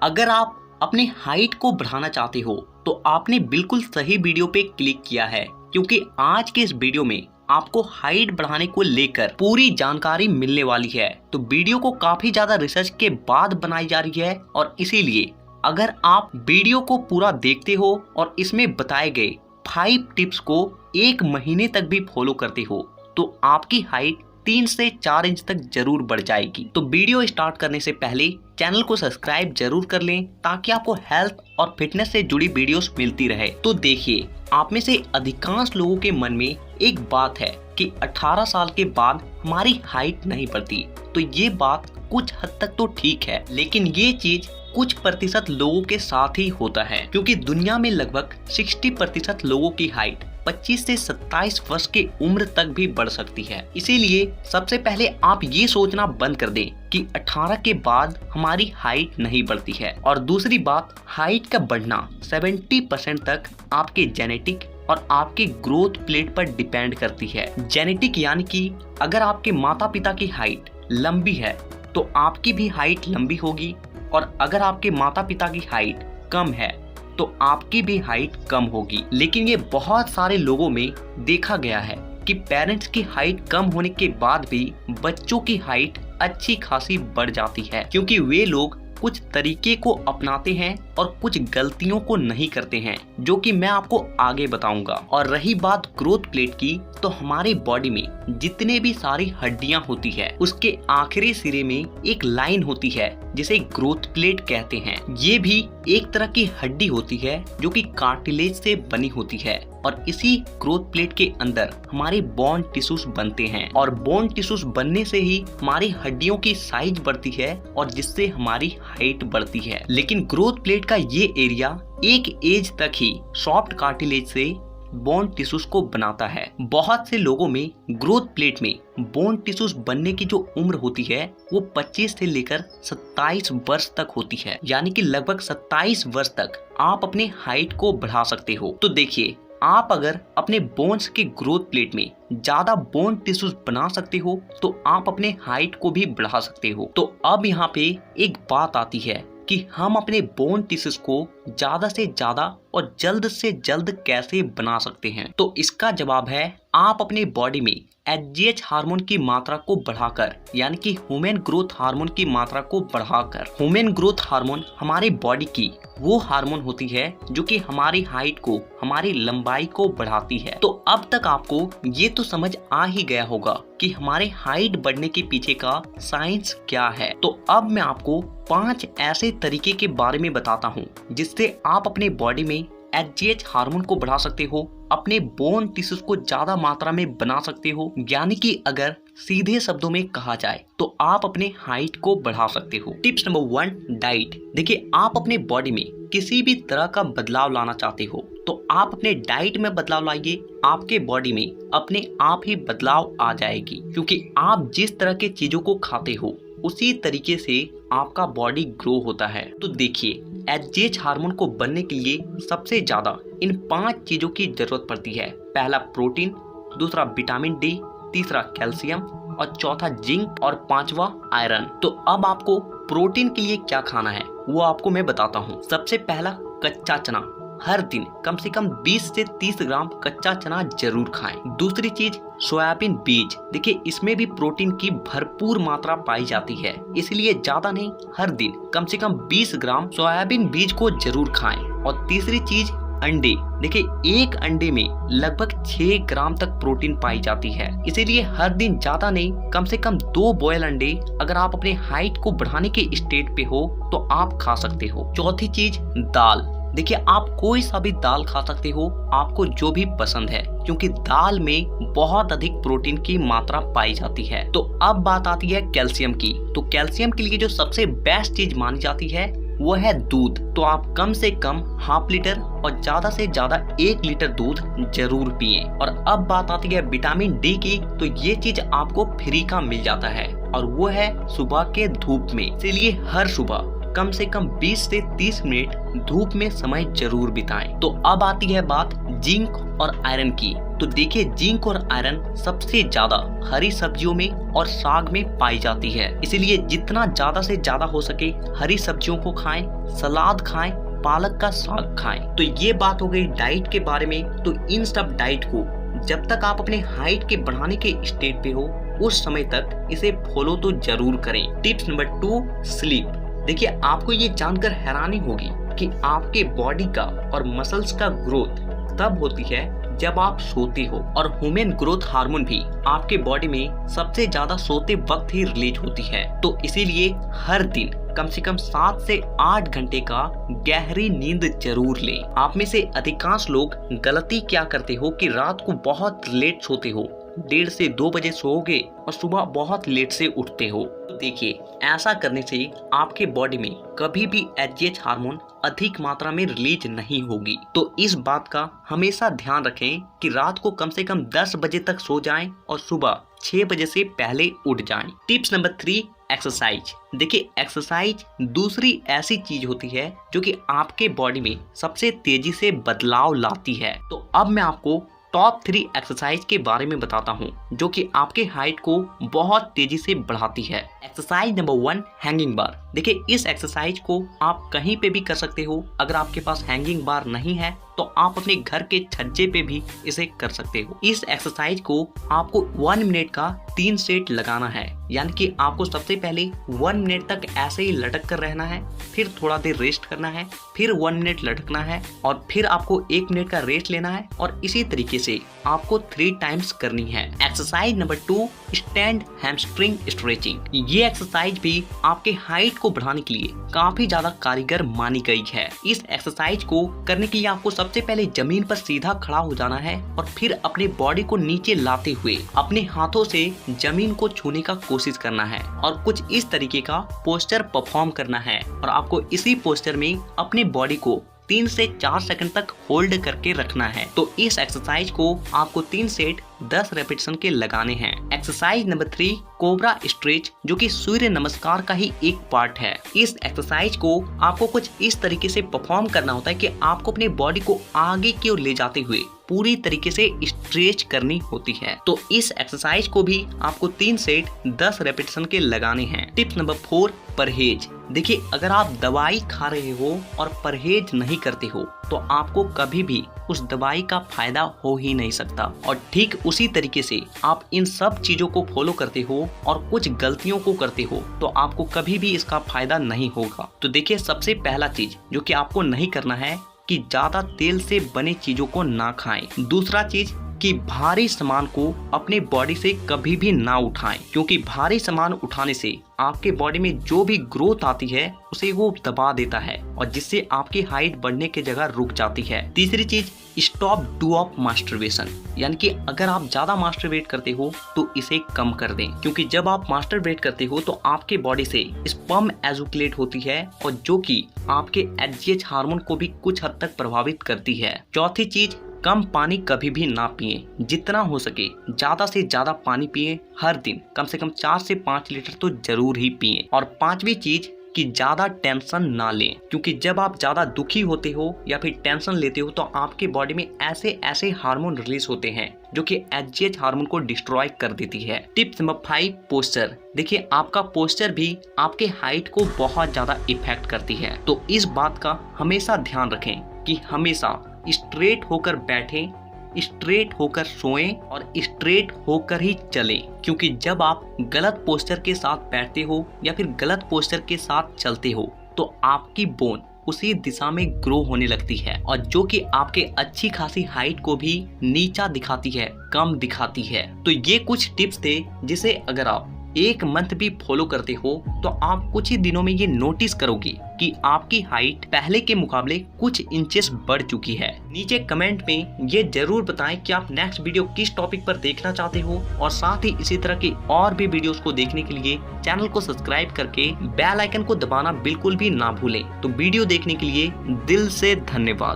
अगर आप अपनी हाइट को बढ़ाना चाहते हो तो आपने बिल्कुल सही वीडियो पे क्लिक किया है, क्योंकि आज के इस वीडियो में आपको हाइट बढ़ाने को लेकर पूरी जानकारी मिलने वाली है। तो वीडियो को काफी ज्यादा रिसर्च के बाद बनाई जा रही है और इसीलिए अगर आप वीडियो को पूरा देखते हो और इसमें बताए गए 5 टिप्स को 1 महीने तक भी फॉलो करते हो तो आपकी हाइट 3 से 4 इंच तक जरूर बढ़ जाएगी। तो वीडियो स्टार्ट करने से पहले चैनल को सब्सक्राइब जरूर कर लें ताकि आपको हेल्थ और फिटनेस से जुड़ी वीडियोस मिलती रहे। तो देखिए, आप में से अधिकांश लोगों के मन में एक बात है कि 18 साल के बाद हमारी हाइट नहीं बढ़ती। तो ये बात कुछ हद तक तो ठीक है, लेकिन ये चीज कुछ प्रतिशत लोगों के साथ ही होता है, क्योंकि दुनिया में लगभग 60% लोगों की हाइट 25 से 27 वर्ष की उम्र तक भी बढ़ सकती है। इसीलिए सबसे पहले आप ये सोचना बंद कर दें कि 18 के बाद हमारी हाइट नहीं बढ़ती है। और दूसरी बात, हाइट का बढ़ना 70% तक आपके जेनेटिक और आपके ग्रोथ प्लेट पर डिपेंड करती है। जेनेटिक यानी कि अगर आपके माता पिता की हाइट लंबी है तो आपकी भी हाइट लंबी होगी, और अगर आपके माता पिता की हाइट कम है तो आपकी भी हाइट कम होगी। लेकिन ये बहुत सारे लोगों में देखा गया है कि पेरेंट्स की हाइट कम होने के बाद भी बच्चों की हाइट अच्छी खासी बढ़ जाती है, क्योंकि वे लोग कुछ तरीके को अपनाते हैं और कुछ गलतियों को नहीं करते हैं, जो कि मैं आपको आगे बताऊंगा। और रही बात ग्रोथ प्लेट की, तो हमारे बॉडी में जितने भी सारी हड्डियां होती है उसके आखिरी सिरे में एक लाइन होती है जिसे ग्रोथ प्लेट कहते हैं। ये भी एक तरह की हड्डी होती है जो कि कार्टिलेज से बनी होती है, और इसी ग्रोथ प्लेट के अंदर हमारे बोन टिश्यूज बनते हैं, और बोन टिश्यूज बनने से ही हमारी हड्डियों की साइज बढ़ती है और जिससे हमारी हाइट बढ़ती है। लेकिन ग्रोथ प्लेट का ये एरिया एक एज तक ही सॉफ्ट कार्टिलेज से बोन टिश्यूज को बनाता है। बहुत से लोगों में ग्रोथ प्लेट में बोन टिश्यूज बनने की जो उम्र होती है वो 25 से लेकर 27 वर्ष तक होती है, यानी कि लगभग 27 वर्ष तक आप अपने हाइट को बढ़ा सकते हो। तो देखिए, आप अगर अपने बोन्स के ग्रोथ प्लेट में ज्यादा बोन टिश्यूज बना सकते हो तो आप अपने हाइट को भी बढ़ा सकते हो। तो अब यहाँ पे एक बात आती है कि हम अपने बोन टिश्यूज को ज्यादा से ज्यादा और जल्द से जल्द कैसे बना सकते हैं। तो इसका जवाब है, आप अपने बॉडी में HGH हार्मोन की मात्रा को बढ़ाकर, यानी कि ह्यूमन ग्रोथ हार्मोन की मात्रा को बढ़ाकर। ह्यूमन ग्रोथ हार्मोन हमारी बॉडी की वो हार्मोन होती है जो कि हमारी हाइट को, हमारी लंबाई को बढ़ाती है। तो अब तक आपको ये तो समझ आ ही गया होगा कि हमारे हाइट बढ़ने के पीछे का साइंस क्या है। तो अब मैं आपको 5 ऐसे तरीके के बारे में बताता हूँ जिससे आप अपने बॉडी में HGH हार्मोन को बढ़ा सकते हो, अपने बोन टिश्यूज को ज्यादा मात्रा में बना सकते हो, यानी कि अगर सीधे शब्दों में कहा जाए तो आप अपने हाइट को बढ़ा सकते हो। Tips number 1, diet. देखिए, आप अपने बॉडी में किसी भी तरह का बदलाव लाना चाहते हो तो आप अपने डाइट में बदलाव लाइए, आपके बॉडी में अपने आप ही बदलाव आ जाएगी, क्योंकि आप जिस तरह के चीजों को खाते हो उसी तरीके से आपका बॉडी ग्रो होता है। तो देखिए, HGH हार्मोन को बनने के लिए सबसे ज्यादा इन 5 चीजों की जरूरत पड़ती है। पहला प्रोटीन, दूसरा विटामिन D, तीसरा कैल्शियम और चौथा जिंक और 5वां आयरन। तो अब आपको प्रोटीन के लिए क्या खाना है वो आपको मैं बताता हूँ। सबसे पहला, कच्चा चना। हर दिन कम से कम 20 से 30 ग्राम कच्चा चना जरूर खाएं। दूसरी चीज, सोयाबीन बीज। देखिए, इसमें भी प्रोटीन की भरपूर मात्रा पाई जाती है, इसलिए ज्यादा नहीं, हर दिन कम से कम 20 ग्राम सोयाबीन बीज को जरूर खाएं। और तीसरी चीज, अंडे। देखिए, एक अंडे में लगभग 6 ग्राम तक प्रोटीन पाई जाती है, इसीलिए हर दिन ज्यादा नहीं, कम से कम 2 बॉयल अंडे अगर आप अपने हाइट को बढ़ाने के स्टेट पे हो तो आप खा सकते हो। चौथी चीज, दाल। देखिए, आप कोई सा भी दाल खा सकते हो, आपको जो भी पसंद है, क्योंकि दाल में बहुत अधिक प्रोटीन की मात्रा पाई जाती है। तो अब बात आती है कैल्शियम की। तो कैल्शियम के लिए जो सबसे बेस्ट चीज मानी जाती है वो है दूध। तो आप कम से कम ½ लीटर और ज्यादा से ज्यादा 1 लीटर दूध जरूर पिए। और अब बात आती है विटामिन D की। तो ये चीज आपको फ्री का मिल जाता है और वो है सुबह के धूप में। इसलिए हर सुबह कम से कम 20 से 30 मिनट धूप में समय जरूर बिताएं। तो अब आती है बात जिंक और आयरन की। तो देखिए, जिंक और आयरन सबसे ज्यादा हरी सब्जियों में और साग में पाई जाती है, इसीलिए जितना ज्यादा से ज्यादा हो सके हरी सब्जियों को खाएं, सलाद खाएं, पालक का साग खाएं। तो ये बात हो गई डाइट के बारे में। तो इन सब डाइट को जब तक आप अपने हाइट के बढ़ाने के स्टेज पे हो उस समय तक इसे फॉलो तो जरूर करें। Tips number 2, sleep. देखिए, आपको ये जानकर हैरानी होगी कि आपके बॉडी का और मसल्स का ग्रोथ तब होती है जब आप सोते हो, और ह्यूमन ग्रोथ हार्मोन भी आपके बॉडी में सबसे ज्यादा सोते वक्त ही रिलीज होती है। तो इसीलिए हर दिन कम से कम 7 से 8 घंटे का गहरी नींद जरूर लें। आप में से अधिकांश लोग गलती क्या करते हो कि रात को बहुत लेट सोते हो, 1:30 से 2 बजे सोओगे और सुबह बहुत लेट से उठते हो। तो देखिए, ऐसा करने से आपके बॉडी में कभी भी एचजीएच हार्मोन अधिक मात्रा में रिलीज नहीं होगी। तो इस बात का हमेशा ध्यान रखें कि रात को कम से कम 10 बजे तक सो जाएं और सुबह 6 बजे से पहले उठ जाएं। Tips number 3, exercise. देखिए, एक्सरसाइज दूसरी ऐसी चीज होती है जो कि आपके बॉडी में सबसे तेजी से बदलाव लाती है। तो अब मैं आपको टॉप 3 एक्सरसाइज के बारे में बताता हूँ जो कि आपके हाइट को बहुत तेजी से बढ़ाती है। एक्सरसाइज नंबर 1, हैंगिंग बार। देखिए, इस एक्सरसाइज को आप कहीं पे भी कर सकते हो। अगर आपके पास हैंगिंग बार नहीं है तो आप अपने घर के छज्जे पे भी इसे कर सकते हो। इस एक्सरसाइज को आपको 1 मिनट का 3 सेट लगाना है, यानी कि आपको सबसे पहले 1 मिनट तक ऐसे ही लटक कर रहना है, फिर थोड़ा देर रेस्ट करना है, फिर 1 मिनट लटकना है और फिर आपको 1 मिनट का रेस्ट लेना है, और इसी तरीके से आपको 3 टाइम्स करनी है। Exercise number 2, stand hamstring stretching. ये एक्सरसाइज भी आपके हाइट को बढ़ाने के लिए काफी ज्यादा कारगर मानी गई है। इस एक्सरसाइज को करने के लिए आपको सबसे पहले जमीन पर सीधा खड़ा हो जाना है और फिर अपने बॉडी को नीचे लाते हुए अपने हाथों से जमीन को छूने का कोशिश करना है और कुछ इस तरीके का पोस्चर परफॉर्म करना है, और आपको इसी पोस्चर में अपने बॉडी को 3 से 4 सेकंड तक होल्ड करके रखना है। तो इस एक्सरसाइज को आपको 3 सेट 10 रेपिटेशन के लगाने हैं। एक्सरसाइज नंबर 3, कोबरा स्ट्रेच, जो कि सूर्य नमस्कार का ही एक पार्ट है। इस एक्सरसाइज को आपको कुछ इस तरीके से परफॉर्म करना होता है कि आपको अपने बॉडी को आगे की ओर ले जाते हुए पूरी तरीके से स्ट्रेच करनी होती है। तो इस एक्सरसाइज को भी आपको 3 सेट 10 रेपिटेशन के लगाने हैं। टिप्स नंबर 4, परहेज। देखिए, अगर आप दवाई खा रहे हो और परहेज नहीं करते हो तो आपको कभी भी उस दवाई का फायदा हो ही नहीं सकता, और ठीक उसी तरीके से आप इन सब चीजों को फॉलो करते हो और कुछ गलतियों को करते हो तो आपको कभी भी इसका फायदा नहीं होगा। तो देखिए, सबसे पहला चीज जो कि आपको नहीं करना है कि ज्यादा तेल से बने चीजों को ना खाएं। दूसरा चीज कि भारी सामान को अपने बॉडी से कभी भी ना उठाएं, क्योंकि भारी सामान उठाने से आपके बॉडी में जो भी ग्रोथ आती है उसे वो दबा देता है और जिससे आपकी हाइट बढ़ने की जगह रुक जाती है। तीसरी चीज, स्टॉप डू ऑफ मास्टरबेशन, यानी कि अगर आप ज्यादा मास्टरबेट करते हो तो इसे कम कर दें, क्योंकि जब आप मास्टरबेट करते हो तो आपके बॉडी से स्पर्म एजुकुलेट होती है और जो कि आपके एचजीएच हार्मोन को भी कुछ हद तक प्रभावित करती है। चौथी चीज, कम पानी कभी भी ना पिए, जितना हो सके ज्यादा से ज्यादा पानी पिए। हर दिन कम से कम 4 से 5 लीटर तो जरूर ही पिए। और पांचवी चीज कि ज्यादा टेंशन ना लें, क्योंकि जब आप ज्यादा दुखी होते हो या फिर टेंशन लेते हो तो आपके बॉडी में ऐसे ऐसे हार्मोन रिलीज होते हैं जो कि एचजीएच हार्मोन को डिस्ट्रॉय कर देती है। Tips number 5, posture. देखिए, आपका पोस्चर भी आपके हाइट को बहुत ज्यादा इफेक्ट करती है, तो इस बात का हमेशा ध्यान रखें कि हमेशा स्ट्रेट होकर बैठें, स्ट्रेट होकर सोएं और स्ट्रेट होकर ही चलें, क्योंकि जब आप गलत पोस्चर के साथ बैठते हो या फिर गलत पोस्चर के साथ चलते हो तो आपकी बोन उसी दिशा में ग्रो होने लगती है और जो कि आपके अच्छी खासी हाइट को भी नीचा दिखाती है, कम दिखाती है। तो ये कुछ टिप्स थे जिसे अगर आप 1 मंथ भी फॉलो करते हो तो आप कुछ ही दिनों में ये नोटिस करोगे कि आपकी हाइट पहले के मुकाबले कुछ इंचेस बढ़ चुकी है। नीचे कमेंट में ये जरूर बताएं कि आप नेक्स्ट वीडियो किस टॉपिक पर देखना चाहते हो, और साथ ही इसी तरह की और भी वीडियोस को देखने के लिए चैनल को सब्सक्राइब करके बेल आइकन को दबाना बिल्कुल भी ना भूलें। तो वीडियो देखने के लिए दिल से धन्यवाद।